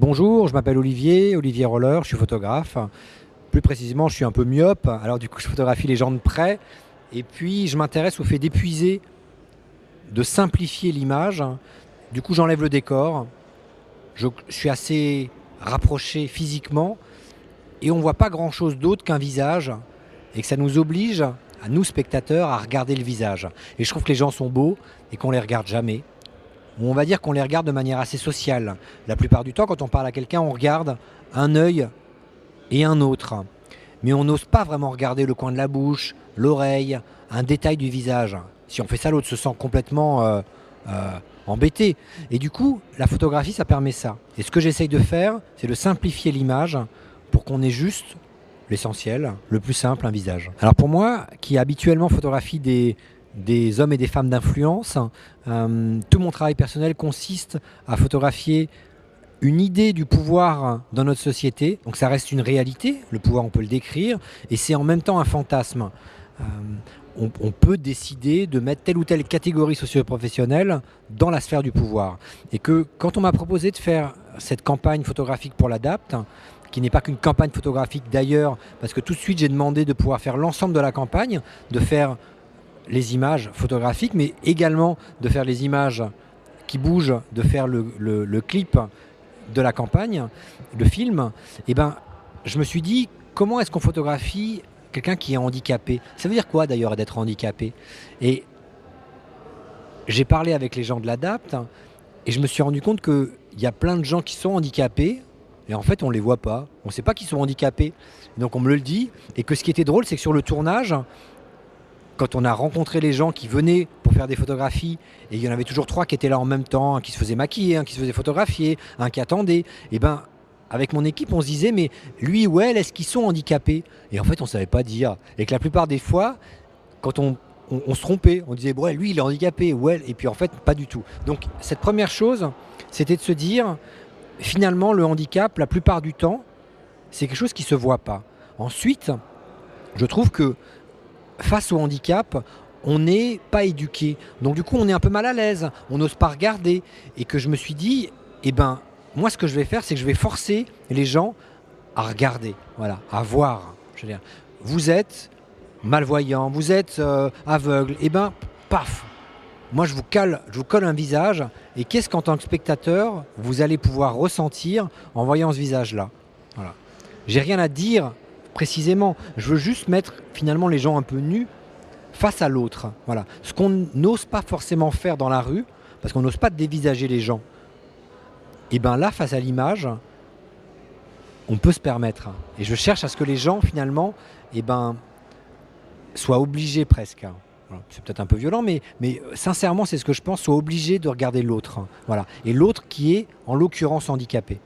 Bonjour, je m'appelle Olivier Roller, je suis photographe. Plus précisément, je suis un peu myope, alors du coup je photographie les gens de près. Et puis je m'intéresse au fait d'épuiser, de simplifier l'image. Du coup j'enlève le décor, je suis assez rapproché physiquement et on ne voit pas grand chose d'autre qu'un visage et que ça nous oblige, à nous spectateurs, à regarder le visage. Et je trouve que les gens sont beaux et qu'on ne les regarde jamais. Ou on va dire qu'on les regarde de manière assez sociale. La plupart du temps, quand on parle à quelqu'un, on regarde un œil et un autre. Mais on n'ose pas vraiment regarder le coin de la bouche, l'oreille, un détail du visage. Si on fait ça, l'autre se sent complètement embêté. Et du coup, la photographie, ça permet ça. Et ce que j'essaye de faire, c'est de simplifier l'image pour qu'on ait juste l'essentiel, le plus simple, un visage. Alors pour moi, qui habituellement photographie des hommes et des femmes d'influence, tout mon travail personnel consiste à photographier une idée du pouvoir dans notre société. Donc ça reste une réalité, le pouvoir on peut le décrire, et c'est en même temps un fantasme. On peut décider de mettre telle ou telle catégorie socio-professionnelle dans la sphère du pouvoir. Et que quand on m'a proposé de faire cette campagne photographique pour l'ADAPT, qui n'est pas qu'une campagne photographique d'ailleurs, parce que tout de suite j'ai demandé de pouvoir faire l'ensemble de la campagne, de faire les images photographiques, mais également de faire les images qui bougent, de faire le clip de la campagne, le film, et ben, je me suis dit, comment est-ce qu'on photographie quelqu'un qui est handicapé? Ça veut dire quoi d'ailleurs d'être handicapé? Et j'ai parlé avec les gens de l'ADAPT et je me suis rendu compte qu'il y a plein de gens qui sont handicapés et en fait on ne les voit pas, on ne sait pas qu'ils sont handicapés. Donc on me le dit, et que ce qui était drôle, c'est que sur le tournage, quand on a rencontré les gens qui venaient pour faire des photographies, et il y en avait toujours 3 qui étaient là en même temps, un qui se faisait maquiller, un qui se faisait photographier, un qui attendait, et ben avec mon équipe on se disait mais lui ou elle, est-ce qu'ils sont handicapés? Et en fait on ne savait pas dire, et que la plupart des fois quand on se trompait, on disait ouais lui il est handicapé, ou elle, et puis en fait pas du tout. Donc cette première chose, c'était de se dire finalement le handicap, la plupart du temps, c'est quelque chose qui ne se voit pas. Ensuite, je trouve que face au handicap, on n'est pas éduqué. Donc du coup, on est un peu mal à l'aise, on n'ose pas regarder. Et que je me suis dit, eh ben, moi ce que je vais faire, c'est que je vais forcer les gens à regarder, voilà, à voir. Je veux dire, vous êtes malvoyant, vous êtes aveugle, eh ben, paf, moi je vous colle un visage, et qu'est-ce qu'en tant que spectateur, vous allez pouvoir ressentir en voyant ce visage-là. Voilà. J'ai rien à dire précisément, je veux juste mettre finalement les gens un peu nus face à l'autre. Voilà. Ce qu'on n'ose pas forcément faire dans la rue, parce qu'on n'ose pas dévisager les gens, et bien là, face à l'image, on peut se permettre. Et je cherche à ce que les gens finalement soient obligés presque. Voilà. C'est peut-être un peu violent, mais sincèrement, c'est ce que je pense, soient obligés de regarder l'autre. Voilà. Et l'autre qui est, en l'occurrence, handicapé.